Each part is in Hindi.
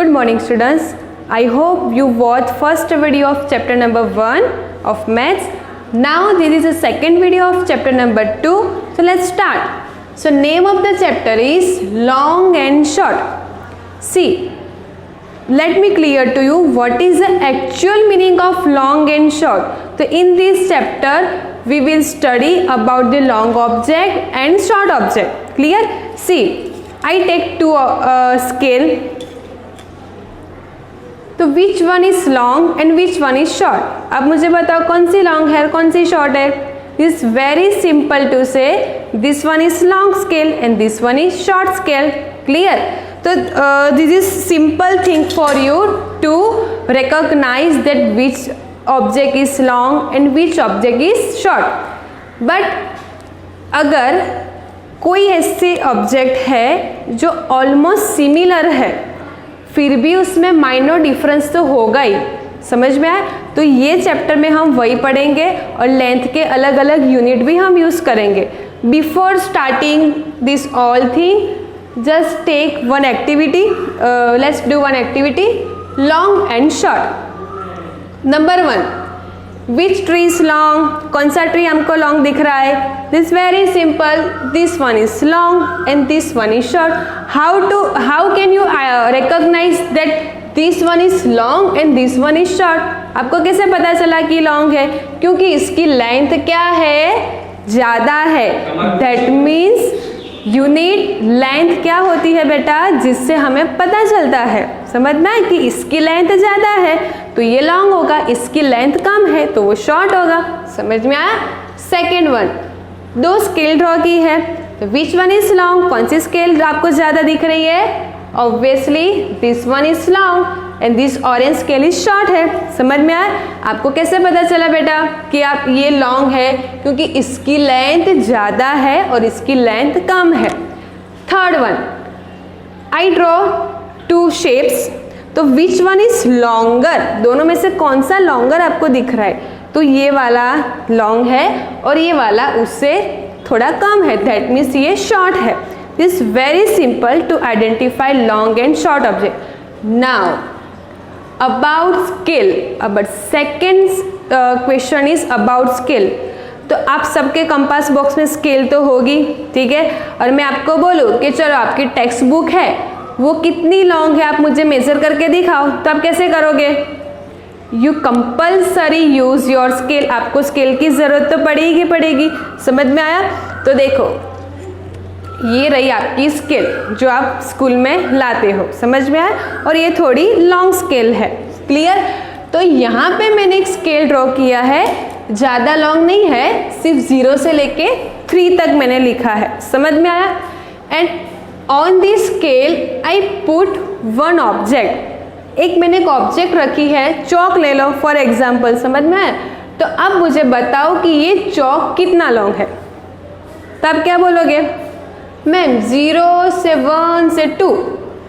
Good morning students. I hope you watched first video of chapter number 1 of maths. Now this is the second video of chapter number 2. So let's start. So name of the chapter is long and short. See, let me clear to you what is the actual meaning of long and short. So in this chapter we will study about the long object and short object. Clear? See, I take two scale. तो which one is long and which one is short. अब मुझे बताओ कौन सी लॉन्ग है और कौन सी शॉर्ट है. This very simple to say this one is long scale and this one is short scale. Clear? तो this is simple thing for you to recognise that which object is long and which object is short. But अगर कोई ऐसे ऑब्जेक्ट है जो ऑलमोस्ट सिमिलर है फिर भी उसमें माइनर डिफरेंस तो होगा ही. समझ में आया? तो ये चैप्टर में हम वही पढ़ेंगे और लेंथ के अलग अलग यूनिट भी हम यूज़ करेंगे. Before starting this all thing just take one activity. Let's do one activity, long and short. Number 1, which tree is long. कौन सा ट्री हमको लॉन्ग दिख रहा है? This very simple, this one is long and this one is short. How can you recognize that this one is long and this one is short. आपको कैसे पता चला कि लॉन्ग है? क्योंकि इसकी लेंथ क्या है? ज़्यादा है. दैट मीन्स यूनिट लेंथ क्या होती है बेटा, जिससे हमें पता चलता है. समझना है कि इसकी लेंथ ज़्यादा है तो ये लॉन्ग होगा, इसकी लेंथ कम है तो वो शॉर्ट होगा. समझ में आया? सेकेंड वन, दो स्केल ड्रॉ की है तो विच वन इज लॉन्ग. कौन सी स्केल आपको ज़्यादा दिख रही है? Obviously this one is long and this orange scale is short है. समझ में आया? आपको कैसे पता चला बेटा कि आप ये लॉन्ग है? क्योंकि इसकी लेंथ ज़्यादा है और इसकी लेंथ कम है. Third one, I draw two shapes तो विच वन इज लॉन्गर. दोनों में से कौन सा लॉन्गर आपको दिख रहा है? तो ये वाला लॉन्ग है और ये वाला उससे थोड़ा कम है. दैट मीन्स ये शॉर्ट है. This very simple to identify long and short object. Now about scale. अब second question is about scale. तो आप सबके कंपास बॉक्स में स्केल तो होगी, ठीक है. और मैं आपको बोलूँ कि चलो आपकी टेक्स्ट बुक है वो कितनी लॉन्ग है, आप मुझे मेजर करके दिखाओ. तो आप कैसे करोगे? You compulsory use your scale. आपको स्केल की ज़रूरत तो पड़ेगी. समझ में आया? तो देखो ये रही आपकी स्केल जो आप स्कूल में लाते हो. समझ में आया? और ये थोड़ी लॉन्ग स्केल है. क्लियर? तो यहाँ पे मैंने एक स्केल ड्रॉ किया है, ज़्यादा लॉन्ग नहीं है, सिर्फ 0 से लेके 3 तक मैंने लिखा है. समझ में आया? And on this scale I put one object. एक मैंने एक ऑब्जेक्ट रखी है, चौक ले लो फॉर एग्जाम्पल. समझ में आया? तो अब मुझे बताओ कि ये चौक कितना लॉन्ग है. तब क्या बोलोगे? मैम 0 से 1 से 2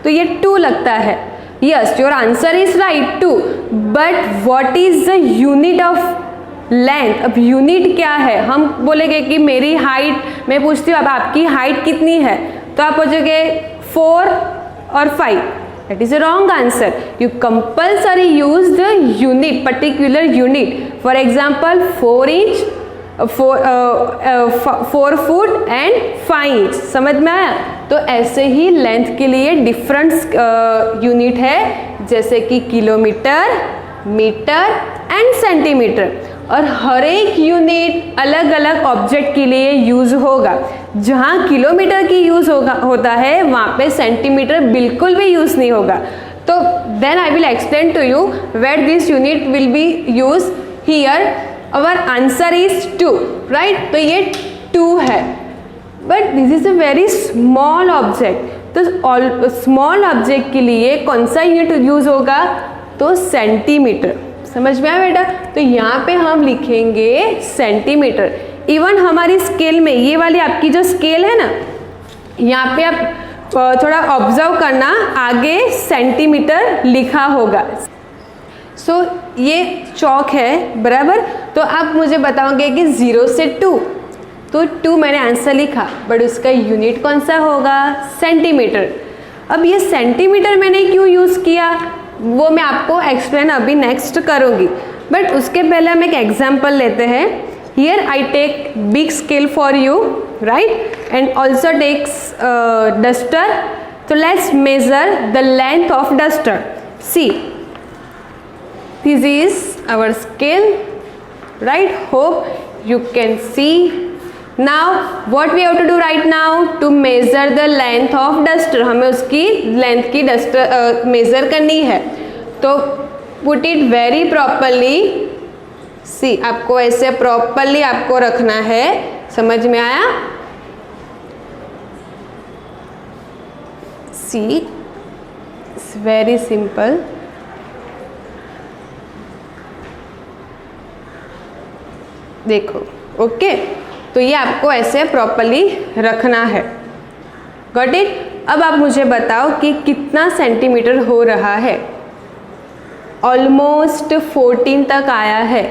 तो ये 2 लगता है. Yes, your answer is right 2. But what is the unit of length. अब यूनिट क्या है? हम बोलेंगे कि मेरी हाइट, मैं पूछती हूँ अब आपकी हाइट कितनी है तो आप पूछोगे 4 और 5. That is a wrong answer. You compulsory use the unit, particular unit. For example, 4 inch, 4 foot and 5 inch. समझ में आया? तो ऐसे ही लेंथ के लिए डिफरेंट यूनिट है, जैसे कि किलोमीटर, मीटर एंड सेंटीमीटर. और हर एक यूनिट अलग अलग ऑब्जेक्ट के लिए यूज होगा. जहाँ किलोमीटर की यूज होता है वहाँ पे सेंटीमीटर बिल्कुल भी यूज नहीं होगा. तो then I will explain to you where this unit will be use here. Our answer is 2, right? तो ये 2 है. But this is a very small object. तो स्मॉल ऑब्जेक्ट के लिए कौन सा यूनिट यूज होगा? तो सेंटीमीटर. समझ में आया बेटा? तो यहाँ पे हम लिखेंगे सेंटीमीटर. इवन हमारी स्केल में ये वाली आपकी जो स्केल है ना, यहाँ पे आप थोड़ा ऑब्जर्व करना, आगे सेंटीमीटर लिखा होगा. सो ये चौक है, बराबर. तो आप मुझे बताओगे कि 0 से 2 तो 2 मैंने आंसर लिखा, बट उसका यूनिट कौन सा होगा? सेंटीमीटर. अब ये सेंटीमीटर मैंने क्यों यूज़ किया वो मैं आपको एक्सप्लेन अभी नेक्स्ट करूँगी, बट उसके पहले हम एक एग्जाम्पल लेते हैं. Here I take big scale for you, right, and also takes duster. So let's measure the length of duster. See, this is our scale, right? Hope you can see. Now what we have to do right now to measure the length of duster, हमें उसकी length की duster measure करनी है. तो put it very properly. See, आपको ऐसे properly आपको रखना है, समझ में आया? See, it's very simple. देखो, ओके, तो ये आपको ऐसे प्रॉपरली रखना है. Got it? अब आप मुझे बताओ कि कितना सेंटीमीटर हो रहा है. ऑलमोस्ट 14 तक आया है,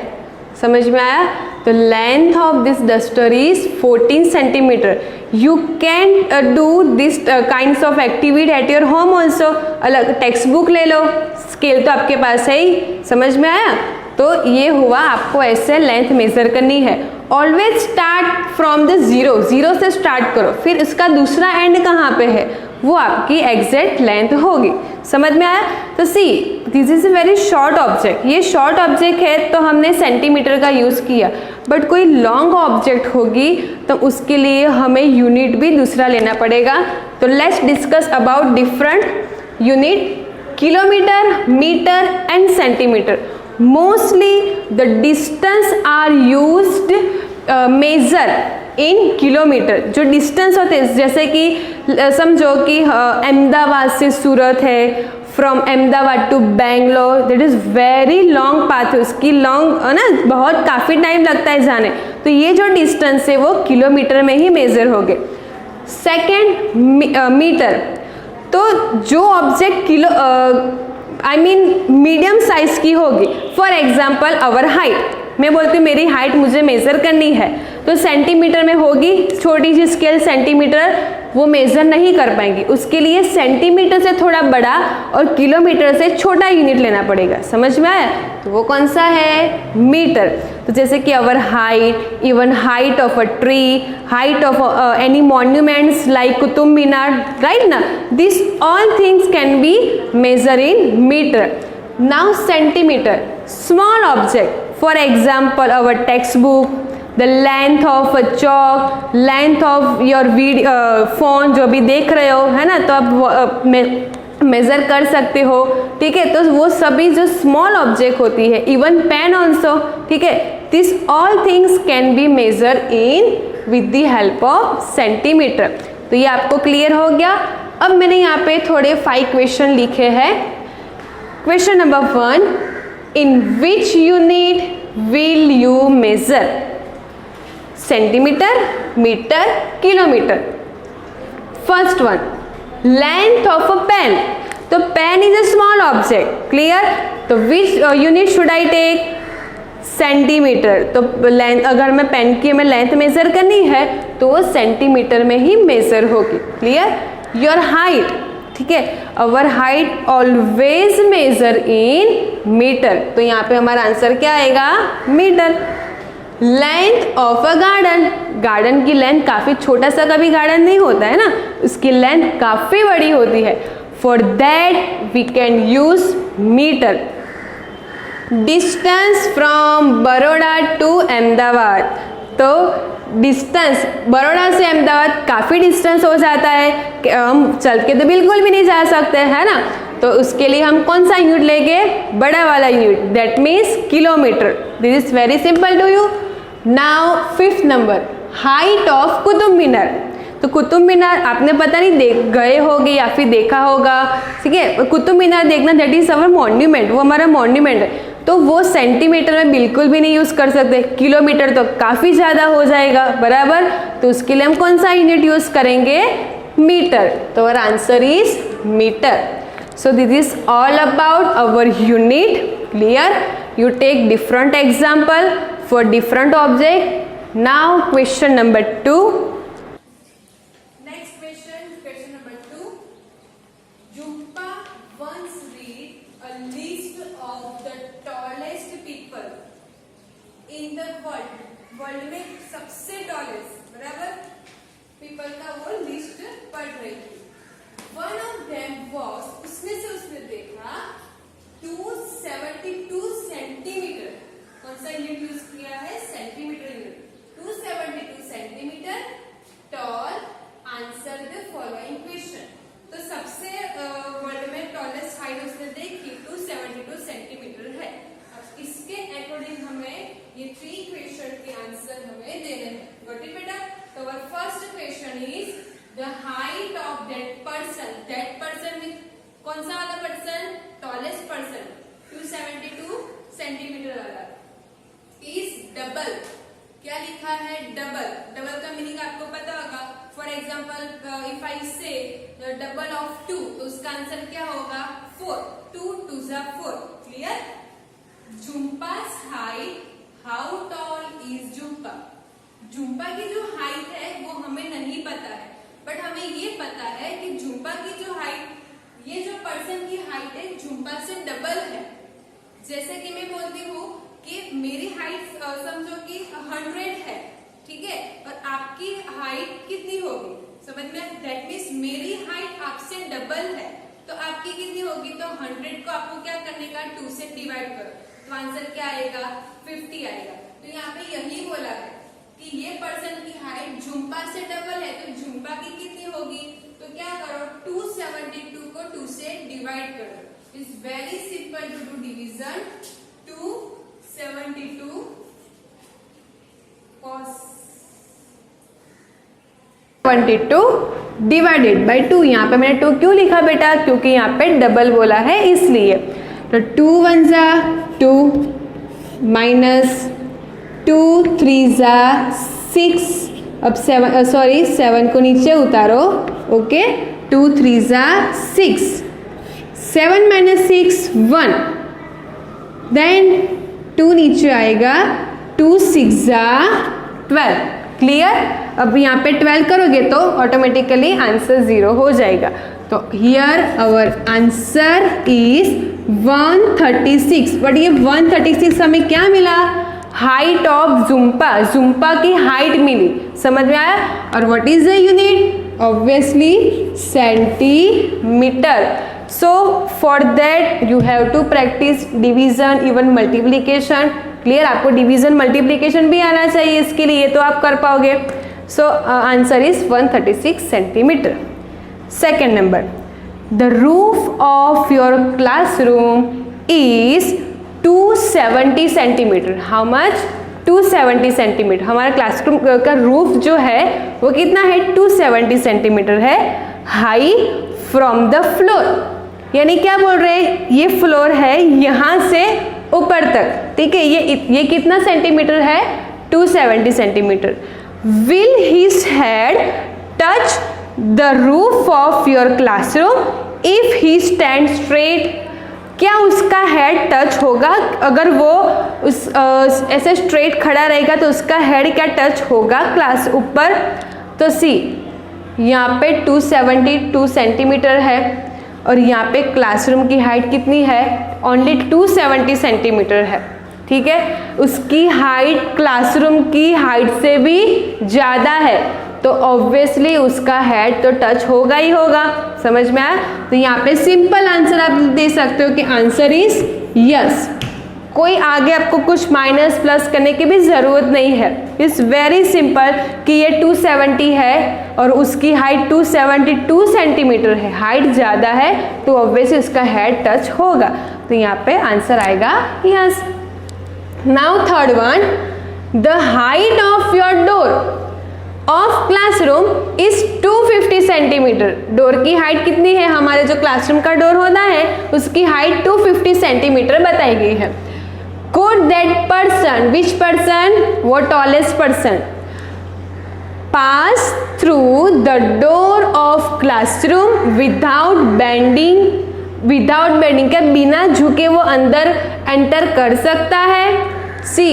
समझ में आया? तो length of this duster is 14 centimetre. You can do this kinds of activity at your home also. अलग टेक्स्ट बुक ले लो, स्केल तो आपके पास है ही, समझ में आया? तो ये हुआ, आपको ऐसे लेंथ मेजर करनी है. Always start from the zero, zero से स्टार्ट करो, फिर इसका दूसरा एंड कहाँ पे है वो आपकी एग्जैक्ट लेंथ होगी. समझ में आया? तो see, this is a very short object. ये शॉर्ट ऑब्जेक्ट है तो हमने सेंटीमीटर का यूज़ किया, बट कोई लॉन्ग ऑब्जेक्ट होगी तो उसके लिए हमें यूनिट भी दूसरा लेना पड़ेगा. तो let's discuss about different unit, kilometer, meter and centimeter. Mostly the distance are used measure in kilometer. जो डिस्टेंस होते हैं, जैसे कि समझो कि अहमदाबाद से सूरत है, from Ahmedabad to Bangalore, that is very long path है, उसकी लॉन्ग है ना, बहुत काफ़ी टाइम लगता है जाने. तो ये जो डिस्टेंस है वो किलोमीटर में ही मेजर होगे. Second, meter. तो जो ऑब्जेक्ट किलो मीडियम साइज की होगी, फॉर एग्जाम्पल आवर हाइट. मैं बोलती हूँ मेरी हाइट मुझे मेज़र करनी है, तो सेंटीमीटर में होगी. छोटी सी स्केल सेंटीमीटर वो मेज़र नहीं कर पाएंगी, उसके लिए सेंटीमीटर से थोड़ा बड़ा और किलोमीटर से छोटा यूनिट लेना पड़ेगा. समझ में आया? तो वो कौन सा है? मीटर. तो जैसे कि our height, even height of a tree, height of any monuments like Qutub Minar, right ना, this all things can be measure in metre. Now centimetre, small object, for example our textbook, the length of a chalk, length of your video phone जो भी देख रहे हो, है ना, तो आप मेज़र कर सकते हो. ठीक है? तो वो सभी जो स्मॉल ऑब्जेक्ट होती है, इवन पेन ऑल्सो, ठीक है, this all things can be measure in with the help of centimeter. तो ये आपको क्लियर हो गया. अब मैंने यहाँ पे थोड़े 5 क्वेश्चन लिखे हैं. Question number 1, in which unit will you measure? Centimeter, meter, kilometer. First one, length of a pen. तो pen is a small object, clear? तो which unit should I take? Centimetre. तो लेंथ, अगर मैं पेन की हमें लेंथ मेजर करनी है तो वो सेंटीमीटर में ही मेजर होगी. क्लियर? योर हाइट, ठीक है, our height always measure in meter. तो यहाँ पे हमारा आंसर क्या आएगा? Meter. Length of a garden, garden की लेंथ काफ़ी छोटा सा कभी गार्डन नहीं होता है ना, उसकी लेंथ काफ़ी बड़ी होती है. For that we can use meter. Distance from Baroda to Ahmedabad. तो डिस्टेंस बड़ौदा से अहमदाबाद काफ़ी डिस्टेंस हो जाता है, हम चल के तो बिल्कुल भी नहीं जा सकते, है ना. तो उसके लिए हम कौन सा यूनिट लेंगे? बड़ा वाला unit, that means kilometre. This is very simple to you. Now 5th number, height of Qutub Minar. तो कुतुब मीनार आपने पता नहीं देख गए होगे या फिर देखा होगा, ठीक है. कुतुब मीनार देखना, दैट इज अवर मॉन्यूमेंट, वो हमारा मॉन्यूमेंट है. तो वो सेंटीमीटर में बिल्कुल भी नहीं यूज़ कर सकते, किलोमीटर तो काफ़ी ज़्यादा हो जाएगा, बराबर. तो उसके लिए हम कौन सा यूनिट यूज़ करेंगे? मीटर. तो our answer is meter. So this is all about our unit. Clear? You take different example for different object. Now question number 2. Next question, question number 2. once read a list of the tallest people in the world. World में सबसे टॉलेस्ट, बराबर, पीपल का वो लिस्ट पढ़ रही थी. वन ऑफ देम वॉज, उसमें से उसने देखा 272 सेंटीमीटर. कौन सा यूनिट यूज किया है? Centimetre unit. 272 centimetre toll. Answer the following question. तो सबसे वर्ल्ड में टॉलेस्ट हाइट उसने देखी 272 सेंटीमीटर है. अब इसके अकॉर्डिंग हमें ये 3 क्वेश्चन के आंसर हमें देने हैं. गॉट इट बेटा? तो our first question is the height of that person. That person mean कौन सा वाला पर्सन? टॉलेस्ट पर्सन 272 सेंटीमीटर वाला इज डबल. क्या लिखा है? डबल. डबल का मीनिंग आपको पता होगा. फॉर एग्जाम्पल इफ आई से डबल ऑफ 2 तो उसका आंसर क्या होगा? 4. 2 2 जा 4. क्लियर? झुम्पा's height, how tall is Jhumpa. Jhumpa की जो हाइट है वो हमें नहीं पता है, बट हमें ये पता है कि झुम्पा की जो हाइट, ये जो पर्सन की हाइट है झुम्पा से डबल है. जैसे कि मैं बोलती हूँ कि मेरी हाइट समझो कि 100 है, ठीक है, और आपकी हाइट कितनी होगी? समझ में? दैट मीन्स मेरी हाइट आपसे डबल है, तो आपकी कितनी होगी? तो 100 को आपको क्या करने का? 2 से डिवाइड करो, तो आंसर क्या आएगा? 50 आएगा. तो यहाँ पे यही बोला है कि ये पर्सन की हाइट झुम्पा से डबल है, तो झुम्पा की कितनी होगी? तो क्या करो? 272 को 2 से डिवाइड करो. It's very simple to do division. 272 cos 72 divided by 2. यहाँ पे मैंने 2 क्यों लिखा बेटा? क्योंकि यहाँ पे डबल बोला है इसलिए. तो 2 1 जा 2 माइनस 2 3 जा 6. अब 7 को नीचे उतारो. ओके, 2 3 जा 6. 7 माइनस 6 1. देन 2 नीचे आएगा. 2 6 जा 12. क्लियर? अब यहाँ पे 12 करोगे तो ऑटोमेटिकली आंसर 0 हो जाएगा. तो here our answer is 136. But ये 136 हमें क्या मिला? Height of Jhumpa. झुम्पा की हाइट मिली. समझ में आया? और what is the unit? Obviously centimeter. So for that you have to practice division, even multiplication. Clear? आपको डिवीजन मल्टीप्लीकेशन भी आना चाहिए इसके लिए, तो आप कर पाओगे. So answer is 136 centimeter. Second number, the roof of your classroom is 270 centimeter. How much? 270 centimeter. हमारा क्लासरूम का रूफ जो है वो कितना है? 270 सेंटीमीटर है हाई फ्रॉम द फ्लोर. यानी क्या बोल रहे हैं? ये फ्लोर है यहाँ से ऊपर तक, ठीक है. ये कितना सेंटीमीटर है? 270 centimetre. Will his head touch the roof of your classroom if he stand straight. क्या उसका हेड टच होगा? अगर वो ऐसे स्ट्रेट खड़ा रहेगा तो उसका हेड क्या टच होगा क्लास ऊपर? तो सी, यहाँ पे 272 सेंटीमीटर है और यहाँ पे क्लासरूम की हाइट कितनी है? ओनली 270 सेंटीमीटर है, ठीक है. उसकी हाइट क्लासरूम की हाइट से भी ज़्यादा है, तो ऑब्वियसली उसका हेड तो टच होगा ही होगा. समझ में आया? तो यहाँ पे सिंपल आंसर आप दे सकते हो कि आंसर इज यस. कोई आगे आपको कुछ माइनस प्लस करने की भी ज़रूरत नहीं है. इट्स वेरी सिंपल कि ये 270 है और उसकी हाइट 272 सेंटीमीटर है. हाइट ज़्यादा है तो ऑब्वियसली उसका हेड टच होगा. तो यहाँ पे आंसर आएगा yes. Now third one, the height of your door of classroom is 250 centimetre. Door की हाइट कितनी है? हमारे जो क्लासरूम का डोर होता है उसकी हाइट 250 सेंटीमीटर बताई गई है. Could that person, which person? वो tallest person, pass through the door of classroom without bending? Without bending क्या बिना झुके वो अंदर एंटर कर सकता है? सी,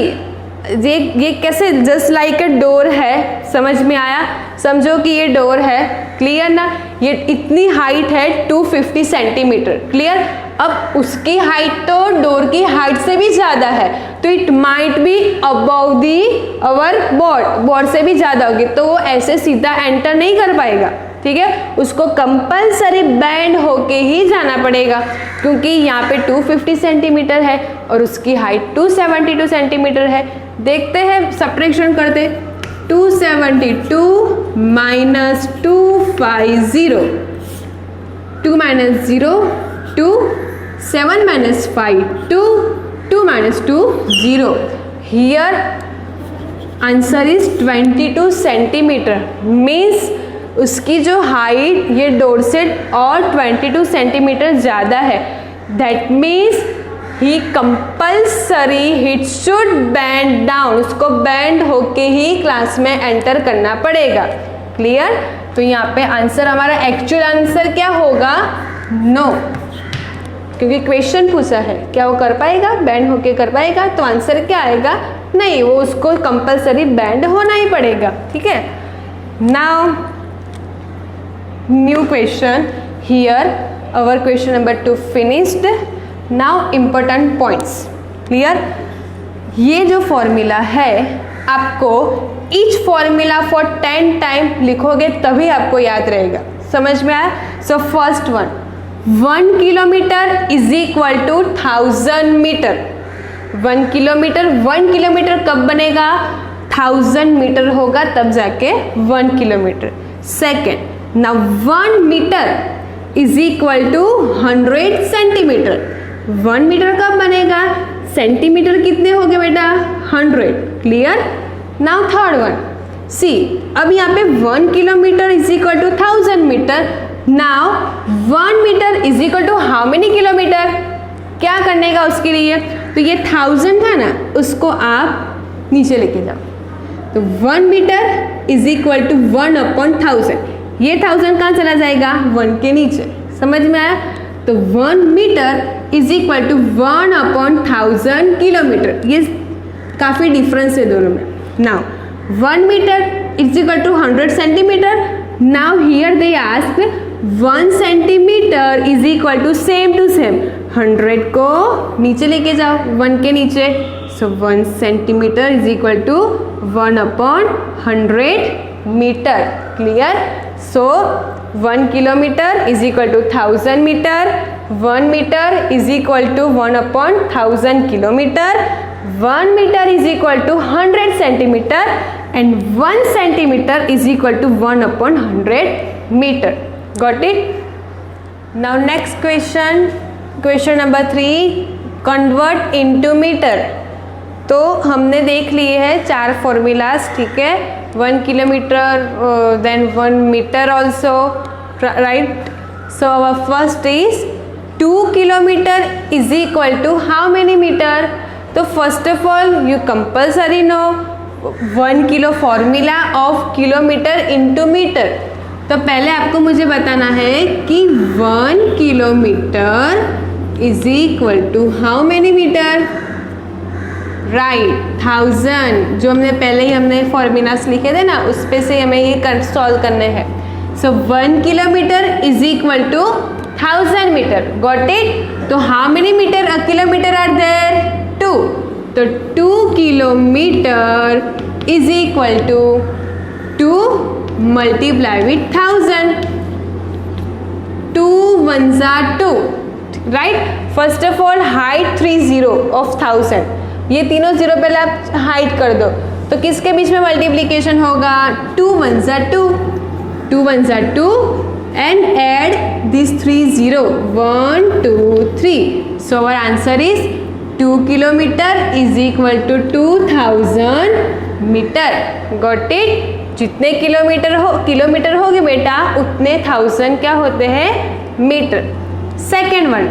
ये कैसे? जस्ट लाइक ए डोर है. समझ में आया? समझो कि ये डोर है. क्लियर ना? ये इतनी हाइट है 250 सेंटीमीटर, क्लियर। अब उसकी हाइट तो डोर की हाइट से भी ज़्यादा है, तो it might be above the our board से भी ज़्यादा होगी, तो वो ऐसे सीधा एंटर नहीं कर पाएगा, ठीक है। उसको कंपल्सरी बैंड होके ही जाना पड़ेगा, क्योंकि यहाँ पे 250 सेंटीमीटर है और उसकी हाइट 272 सेंटीमीटर है। देखते हैं, सब्ट्रैक्शन करते, 272 minus 250, 2 minus 0 2, 7 minus 5 2, 2 minus 2 0। Here answer is 22 centimetre, means उसकी जो हाइट ये डोर से और 22 सेंटीमीटर ज़्यादा है। That means he compulsory he should band down, उसको बैंड होके ही क्लास में एंटर करना पड़ेगा, क्लियर। तो यहाँ पे आंसर हमारा एक्चुअल आंसर क्या होगा, नो, क्योंकि क्वेश्चन पूछा है क्या वो कर पाएगा, बैंड होके कर पाएगा, तो आंसर क्या आएगा, नहीं, वो उसको कंपल्सरी बैंड होना ही पड़ेगा, ठीक है। Now new question, here our question number 2 finished. Now important points, clear. ये जो फॉर्मूला है आपको ईच फॉर्मूला फॉर 10 टाइम लिखोगे तभी आपको याद रहेगा, समझ में आया। So first one, 1 kilometre is equal to 1000 meter. 1 kilometer कब बनेगा, 1000 मीटर होगा तब जाके 1 kilometer. Second, now 1 metre is equal to 100 centimeter. 1 meter कब बनेगा, सेंटीमीटर कितने हो गए बेटा, 100, clear. Now third one, C, अब यहाँ पे 1 kilometre is equal to 1000 meter. Now 1 metre is equal to how many kilometer, क्या करने का उसके लिए, तो ये 1000 था ना, उसको आप नीचे लेके जाओ, तो 1 मीटर इज इक्वल टू 1/1000, ये 1000 कहाँ चला जाएगा, 1 के नीचे, समझ में आया। तो 1 metre is equal to 1/1000 kilometre, ये काफ़ी डिफरेंस है दोनों में। Now 1 metre is equal to 100 centimeter. Now here they ask 1 centimeter is equal to same 100 को नीचे लेके जाओ, 1 के नीचे, so 1 centimeter is equal to 1/100 meter, clear. So 1 kilometre is equal to 1000 meter, 1 metre is equal to 1/1000 kilometer, 1 metre is equal to 100 centimeter and 1 centimeter is equal to 1/100 meter. Got it. Now next question, question number 3, convert into metre. तो हमने देख लिए हैं 4 फॉर्मूलाज, ठीक है, 1 kilometre, then 1 metre also, right. So our first is 2 kilometre is equal to how many metre. तो first of all you compulsory know 1 kilo formula of kilometre into metre. तो पहले आपको मुझे बताना है कि 1 kilometre is equal to how many metre, right, 1000, जो हमने पहले ही हमने फॉर्मूलास लिखे थे ना, उस पे से हमें ये सॉल्व करने हैं। So 1 kilometre is equal to 1000 metre, got it. तो how many metre a kilometre are there, 2, तो 2 kilometre is equal to 2 multiply with 1000, 2 1s are 2, right. First of all height 30 of 1000, ये तीनों जीरो पहले आप हाइट कर दो, तो किसके बीच में मल्टीप्लीकेशन होगा, 2 1s are 2, 2 1s are 2 and add this 3 0, 1 2 3. So our answer is 2 kilometer is equal to 2000 metre, got it. जितने किलोमीटर होगी बेटा उतने 1000 क्या होते हैं, metre. Second one,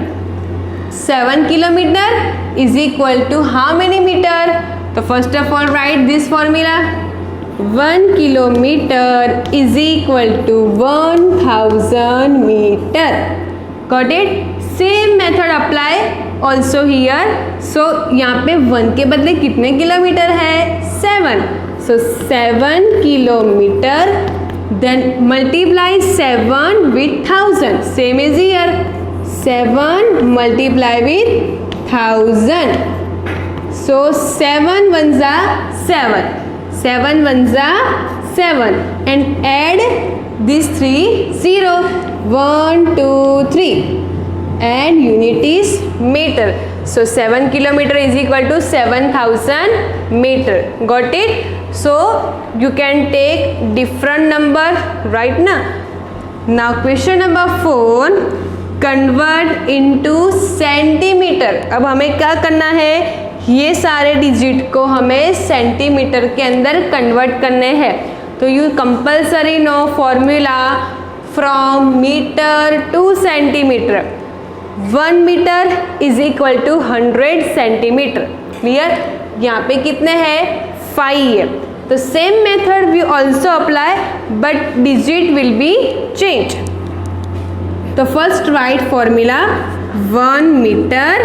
7 kilometre is equal to how many metre. तो first of all write this formula, 1 kilometre is equal to 1000 metre, got it. Same method apply also here. So यहाँ पे 1 के बदले कितने किलोमीटर है, 7। So 7 kilometre then multiply 7 with 1000, same as here, 7 multiply with 1000, so 7 ones are 7, 7 ones are 7, and add these 3 0, 1 2 3, and unit is meter, so 7 kilometer is equal to 7000 meter. Got it? So you can take different number, right now. Now question number 4, convert into centimetre. अब हमें क्या करना है, ये सारे डिजिट को हमें सेंटीमीटर के अंदर कन्वर्ट करने हैं. तो you compulsory know formula from metre to centimetre. 1 metre is equal to 100 centimetre. Clear? यहाँ पे कितने हैं, 5 है. तो same method we also apply, but digit will be change. तो first write formula 1 metre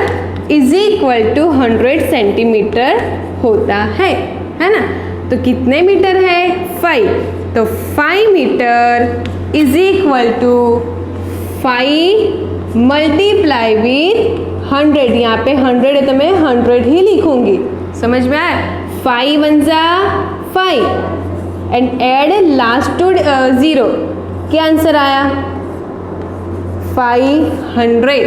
is equal to 100 centimetre होता है ना. तो कितने मीटर है, 5. तो 5 meter is equal to 5 multiply with 100. यहाँ पे 100 है तो मैं 100 ही लिखूंगी. समझ में आया? 5 1 जा 5 एंड एड लास्ट टू 0. क्या आंसर आया, 500.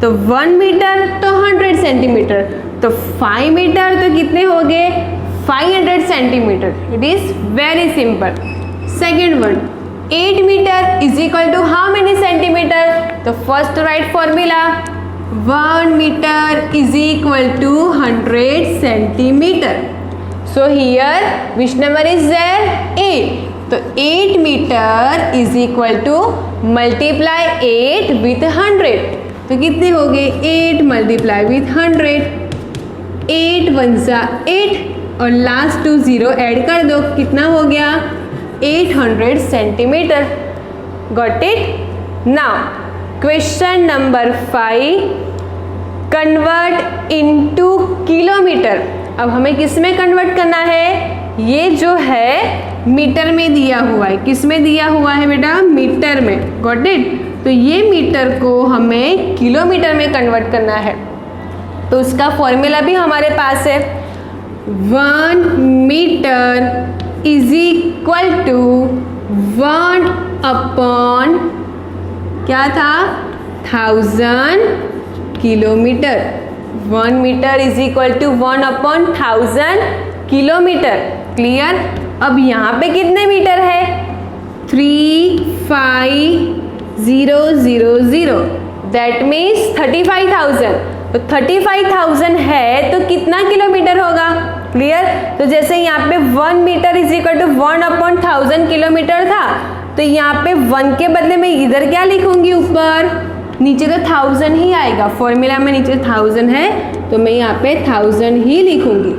तो 1 मीटर तो 100 सेंटीमीटर, तो 5 मीटर तो कितने हो गए, 500 centimetre. It is very simple. Second one, 8 metre is equal to how many centimetre. तो first write formula 1 metre is equal to 100 centimetre. So here which number is there, 8. तो 8 metre is equal to multiply 8 with 100. तो कितने हो गए, 8 मल्टीप्लाई विथ 100. 8 1 जा 8 और लास्ट 2 0 ऐड कर दो, कितना हो गया, 800 centimetre. Got it? Now question number 5, convert into kilometre. अब हमें किस में कन्वर्ट करना है, ये जो है मीटर में दिया हुआ है. किस में दिया हुआ है बेटा, मीटर में. Got it? तो ये मीटर को हमें किलोमीटर में कन्वर्ट करना है. तो उसका फॉर्मूला भी हमारे पास है. 1 metre is equal to 1 upon क्या था, 1000 kilometer. 1 metre is equal to 1 upon 1000 kilometer. Clear? अब यहाँ पे कितने मीटर है, 35000. That means 35,000. तो 35,000 है तो कितना किलोमीटर होगा. क्लियर? तो जैसे यहाँ पे 1 metre is equal to 1 upon 1000 kilometer था, तो यहाँ पे 1 के बदले में इधर क्या लिखूंगी, ऊपर, नीचे तो 1000 ही आएगा. फॉर्मूला में नीचे 1000 है तो मैं यहाँ पे 1000 ही लिखूंगी.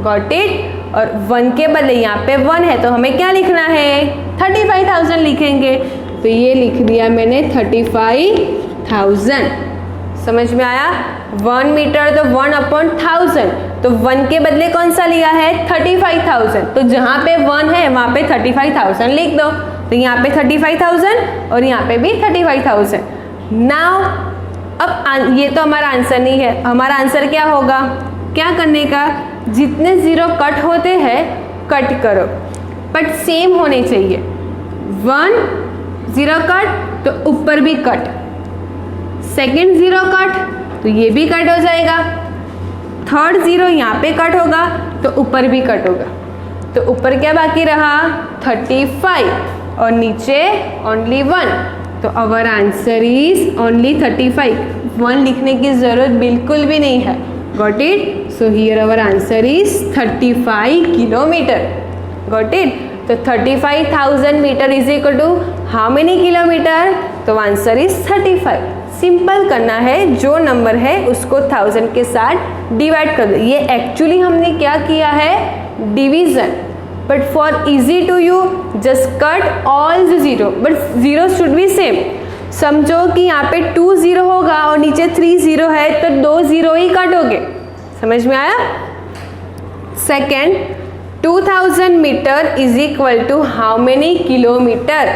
Got it? और 1 के बदले यहाँ पे 1 है तो हमें क्या लिखना है, 35,000 लिखेंगे. तो ये लिख दिया मैंने 35,000. समझ में आया? 1 मीटर तो 1 अपॉन 1000, तो 1 के बदले कौन सा लिया है, 35,000. तो जहाँ पे 1 है वहाँ पे 35,000 लिख दो. तो यहाँ पे 35,000 और यहाँ पे भी 35,000. नाउ अब ये तो हमारा आंसर नहीं है. हमारा आंसर क्या होगा, क्या करने का, जितने ज़ीरो कट होते हैं कट करो, बट सेम होने चाहिए. 1 0 कट तो ऊपर भी कट, सेकेंड 0 कट तो ये भी कट हो जाएगा, थर्ड 0 यहाँ पे कट होगा तो ऊपर भी कट होगा. तो ऊपर क्या बाकी रहा, 35 और नीचे ओनली 1. तो अवर आंसर इज ओनली 35. 1 लिखने की ज़रूरत बिल्कुल भी नहीं है. Got it? So here our answer is 35 kilometer. Got it? तो 35,000 meter is equal to how many kilometre. तो आंसर इज 35. सिंपल करना है, जो नंबर है उसको 1000 के साथ डिवाइड कर दो. ये एक्चुअली हमने क्या किया है, division. But for easy to you just cut all the 0, but 0 should be same. समझो कि यहाँ पे 2 0 होगा और नीचे 3 0 है तो 2 0 ही कट हो गए. समझ में आया? Second, 2000 metre is equal to how many kilometre?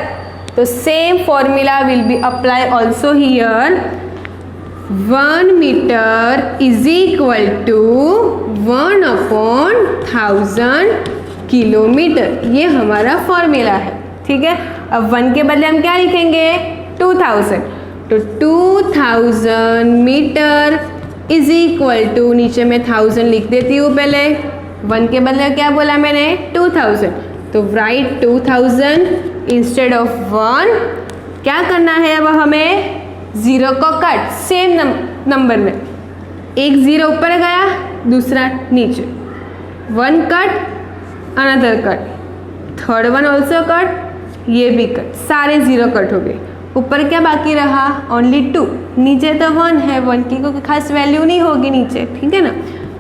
तो same formula will be apply also here. 1 metre is equal to 1/1000 kilometre. ये हमारा फॉर्मूला है. ठीक है, अब 1 के बदले हम क्या लिखेंगे? 2000. तो 2000 मीटर इज इक्वल टू, नीचे में 1000 लिख देती हूँ पहले. 1 के बदले क्या बोला मैंने? 2000. तो राइट 2000 इंस्टेड ऑफ 1. क्या करना है अब हमें? 0 को कट, सेम नंबर में एक 0 ऊपर गया, दूसरा नीचे. 1 cut, another cut, third 1 also cut, ये भी कट, सारे 0 कट हो गए. ऊपर क्या बाकी रहा? ओनली 2. नीचे तो 1 है, 1 की कोई खास वैल्यू नहीं होगी नीचे. ठीक है ना.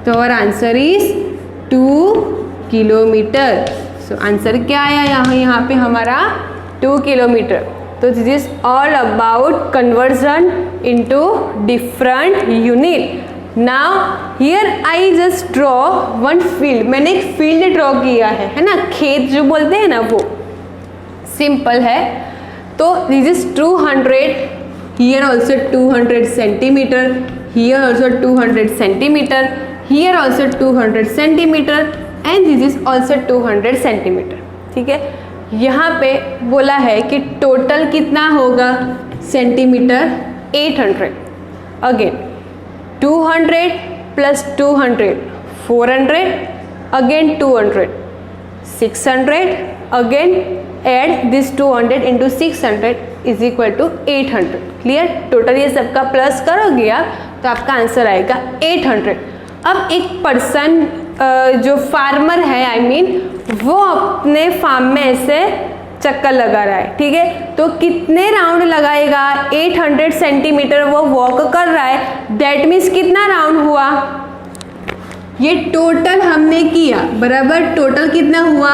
तो और answer is 2 kilometre. So answer क्या आया यहाँ पे हमारा? 2 किलोमीटर. तो this is all about conversion into different unit. Now here I just draw one field. मैंने एक फील्ड ड्रॉ किया है ना, खेत जो बोलते हैं ना, वो सिंपल है. तो this is 200. Here also 200 centimetre. Here also 200 centimetre. Here also 200 centimetre and this is also 200 centimetre. ठीक है, यहाँ पे बोला है कि टोटल कितना होगा centimeter? 800. Again 200 plus 200 400, again 200 600, again add this 200 into 600 is equal to 800. Clear? Total ये सबका प्लस करोगे आप तो आपका आंसर आएगा 800. अब एक पर्सन जो फार्मर है, आई मीन वो अपने फार्म में ऐसे चक्कर लगा रहा है. ठीक है, तो कितने राउंड लगाएगा? 800 सेंटीमीटर वो वॉक कर रहा है. दैट मीन्स कितना राउंड हुआ? ये टोटल हमने किया, बराबर. टोटल कितना हुआ?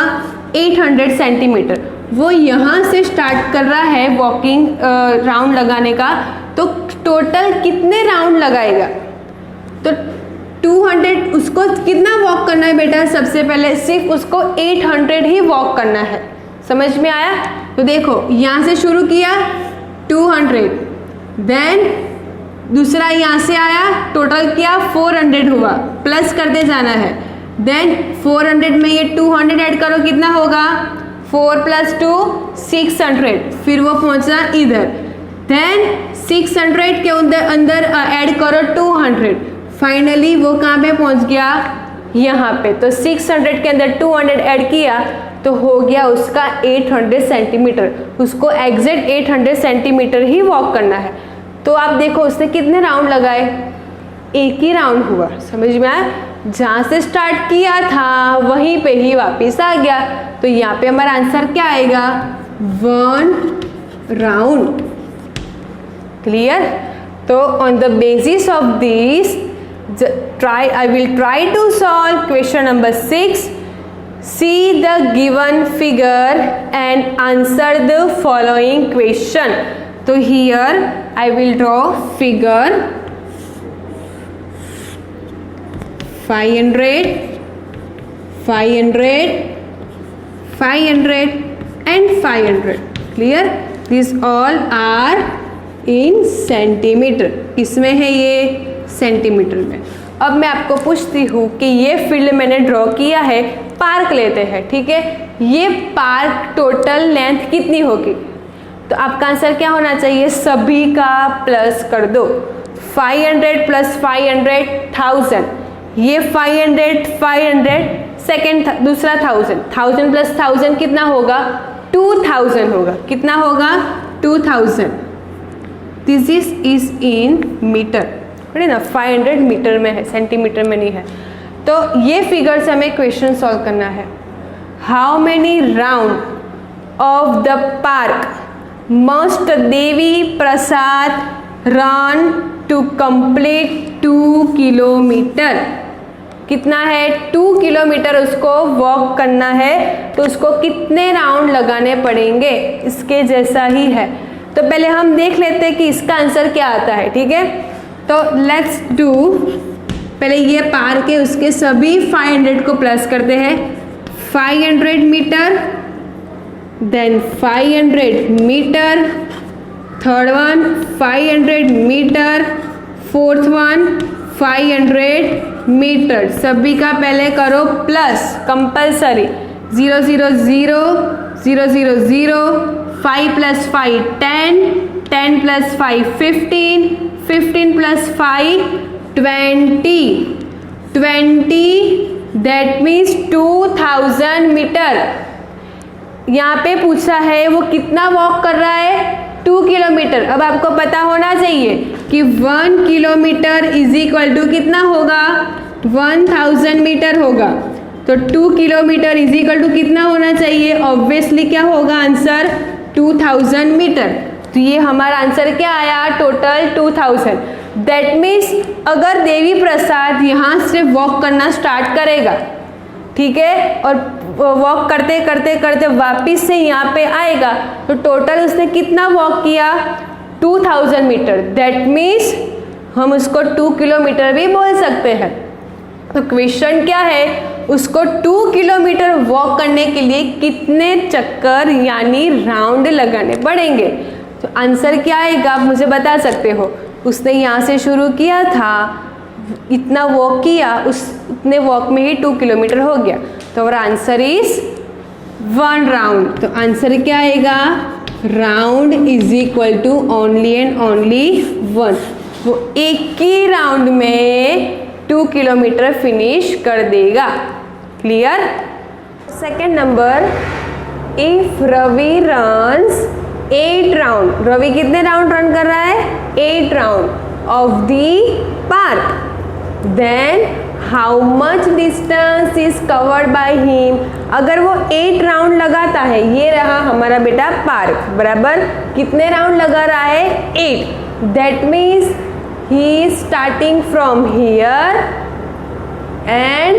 800 सेंटीमीटर. वो यहाँ से स्टार्ट कर रहा है वॉकिंग राउंड लगाने का. तो टोटल कितने राउंड लगाएगा? तो 200, उसको कितना वॉक करना है बेटा? सबसे पहले सिर्फ उसको 800 ही वॉक करना है. समझ में आया? तो देखो यहाँ से शुरू किया 200, देन दूसरा यहाँ से आया, टोटल किया 400 हुआ, प्लस करते जाना है. देन 400 में ये 200 ऐड करो, कितना होगा? 4 + 2 600. फिर वो पहुँचा इधर. देन 600 के अंदर ऐड करो 200. फाइनली वो कहाँ पे पहुँच गया? यहाँ पे. तो 600 के अंदर 200 ऐड किया तो हो गया उसका 800 सेंटीमीटर. उसको एग्जैक्ट 800 सेंटीमीटर ही वॉक करना है. तो आप देखो उसने कितने राउंड लगाए? एक ही राउंड हुआ. समझ में आया? जहाँ से स्टार्ट किया था वहीं पे ही वापस आ गया. तो यहाँ पे हमारा आंसर क्या आएगा? 1 राउंड. क्लियर? तो on the basis of this I will try to solve question number 6. See the given figure and answer the following question. So here I will draw figure 500, 500, 500 and 500. Clear? These all are in centimeter. इसमें है ये सेंटीमीटर में. अब मैं आपको पूछती हूँ कि ये फील्ड मैंने ड्रॉ किया है, पार्क लेते हैं. ठीक है, ये पार्क टोटल लेंथ कितनी होगी? तो आपका आंसर क्या होना चाहिए? सभी का प्लस कर दो. 500 + 500 1000. ये 500 500 सेकेंड दूसरा 1000. 1000 + 1000 कितना होगा? 2000 होगा. कितना होगा? 2000. This is in meter. है ना, 500 मीटर में है, सेंटीमीटर में नहीं है. तो ये फिगर से हमें क्वेश्चन सॉल्व करना है. How many round of the park must Devi Prasad run to complete 2 kilometer? कितना है? 2 किलोमीटर उसको वॉक करना है. तो उसको कितने राउंड लगाने पड़ेंगे? इसके जैसा ही है. तो पहले हम देख लेते हैं कि इसका आंसर क्या आता है. ठीक है, तो लेट्स डू. पहले ये पार्क है, उसके सभी 500 को प्लस करते हैं. 500 meter, then 500 meter, third one 500 meter, fourth one 500 meter. सभी का पहले करो plus compulsory, 0 0 0 0 0 0, 5 + 5 10, 10 + 5 15, 15 + 5 20, 20 that means 2000 metre. यहाँ पे पूछा है वो कितना वॉक कर रहा है, 2 किलोमीटर। अब आपको पता होना चाहिए कि 1 किलोमीटर इज इक्वल टू कितना होगा, 1000 मीटर होगा। तो 2 किलोमीटर इज इक्वल टू कितना होना चाहिए, ऑब्वियसली क्या होगा आंसर, 2000 मीटर। तो ये हमारा आंसर क्या आया, टोटल 2000। दैट मीन्स अगर देवी प्रसाद यहाँ से वॉक करना स्टार्ट करेगा, ठीक है, और वॉक करते करते करते वापस से यहाँ पे आएगा, तो टोटल उसने कितना वॉक किया, 2000 मीटर। दैट मीन्स हम उसको 2 किलोमीटर भी बोल सकते हैं। तो क्वेश्चन क्या है, उसको 2 किलोमीटर वॉक करने के लिए कितने चक्कर यानी राउंड लगाने पड़ेंगे। तो आंसर क्या आएगा आप मुझे बता सकते हो। उसने यहाँ से शुरू किया था, इतना वॉक किया, उतने वॉक में ही 2 किलोमीटर हो गया। तो और आंसर इज 1 राउंड। तो आंसर क्या आएगा, round is equal to only and only 1। वो एक ही राउंड में 2 किलोमीटर फिनिश कर देगा। Clear. Second number, if Ravi runs 8 round, Ravi कितने राउंड रन कर रहा है, 8 round of the park, then how much distance is covered by him. अगर वो 8 राउंड लगाता है, ये रहा हमारा बेटा पार्क, बराबर कितने राउंड लगा रहा है, 8। That means he is starting from here and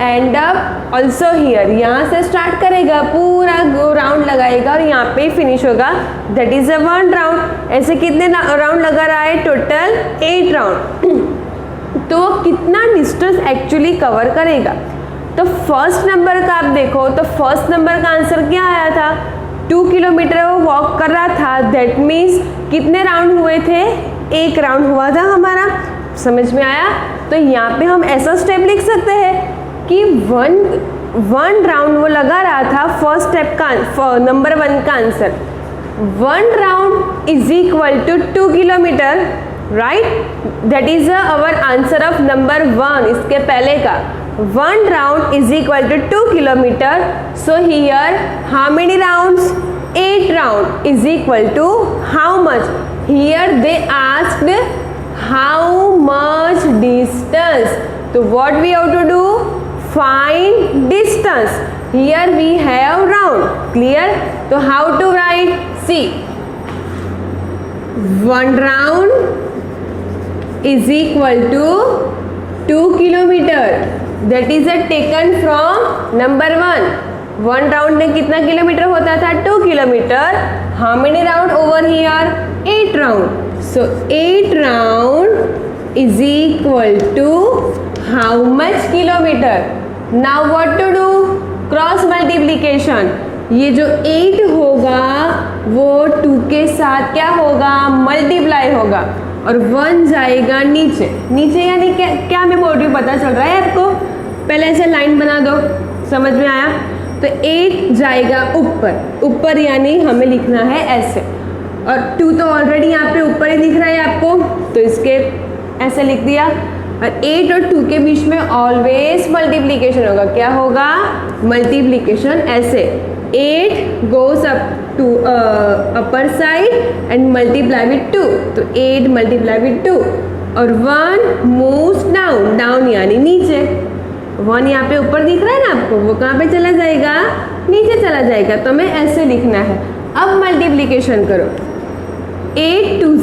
and up also here. यहाँ से स्टार्ट करेगा, पूरा राउंड लगाएगा और यहाँ पे फिनिश होगा। That is a 1 round. ऐसे कितने राउंड लगा रहा है, टोटल 8 राउंड। तो कितना डिस्टेंस एक्चुअली कवर करेगा। तो फर्स्ट नंबर का आप देखो, तो फर्स्ट नंबर का आंसर क्या आया था, 2 किलोमीटर वो वॉक कर रहा था। दैट मीन्स कितने राउंड हुए थे, 1 राउंड हुआ था हमारा। समझ में आया। तो यहाँ पे हम ऐसा स्टेप लिख सकते हैं कि 1 राउंड वो लगा रहा था, फर्स्ट स्टेप का नंबर 1 का answer 1 round is equal to 2 kilometre, right. That is our answer of number 1। इसके पहले का 1 round is equal to 2 kilometre. So here how many rounds, 8 round is equal to how much, here they asked how much distance. तो what we have to do, find distance. Here we have round. Clear? So how to write? See, 1 round is equal to 2 kilometer. That is taken from number 1. 1 round में कितना किलोमीटर होता था, 2 kilometre. How many round over here? 8 round. So 8 round is equal to how much kilometer? Now what to do? Cross multiplication. ये जो 8 होगा वो 2 के साथ क्या होगा, मल्टीप्लाई होगा और 1 जाएगा नीचे। नीचे यानी क्या मैं बोल रही हूँ, पता चल रहा है आपको। पहले ऐसे लाइन बना दो, समझ में आया। तो 8 जाएगा ऊपर, ऊपर यानी हमें लिखना है ऐसे, और 2 तो ऑलरेडी यहाँ पे ऊपर ही दिख रहा है आपको, तो इसके ऐसे लिख दिया। और 8 और 2 के बीच में ऑलवेज मल्टीप्लीकेशन होगा। क्या होगा, मल्टीप्लीकेशन। ऐसे 8 goes up to upper side and multiply with 2, तो 8 मल्टीप्लाई विथ 2 और 1 मूव्स डाउन, डाउन यानी नीचे। 1 यहाँ पे ऊपर दिख रहा है ना आपको, वो कहाँ पे चला जाएगा, नीचे चला जाएगा। तो हमें ऐसे लिखना है। अब मल्टीप्लीकेशन करो, 8 2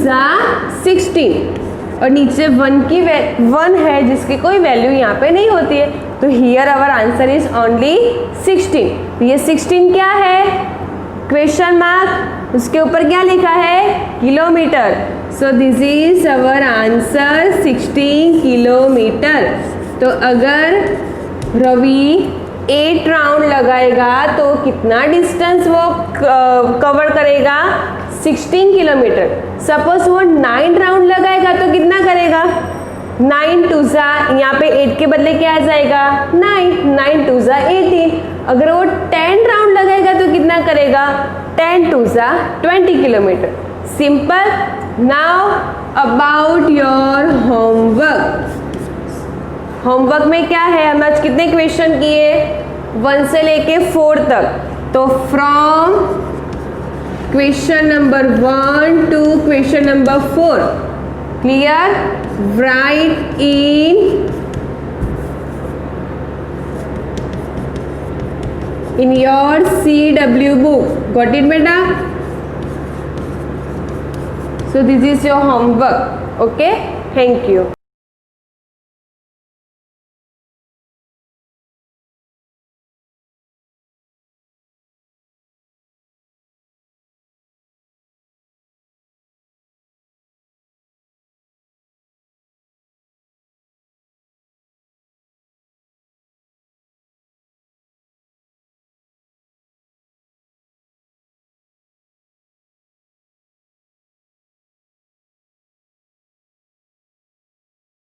16 और नीचे 1 है जिसकी कोई वैल्यू यहाँ पे नहीं होती है। तो here our answer is only 16। तो ये 16 क्या है, क्वेश्चन मार्क, उसके ऊपर क्या लिखा है, kilometre. So this is our answer 16 kilometre. तो अगर रवि 8 राउंड लगाएगा तो कितना डिस्टेंस वो कवर करेगा? 16 किलोमीटर। सपोज वो 9 राउंड लगाएगा तो कितना करेगा? 9 2 जा, यहाँ पे 8 के बदले क्या आ जाएगा? 9 2 जा 18। अगर वो 10 राउंड लगाएगा तो कितना करेगा? 10 2 जा 20 kilometre. Simple. Now about your homework. Homework में क्या है? हम आज कितने क्वेश्चन किए? 1 से लेके 4 तक। तो from question number 1 to question number 4, clear? Right in your CW book. Got it, beta? So this is your homework. Okay, thank you.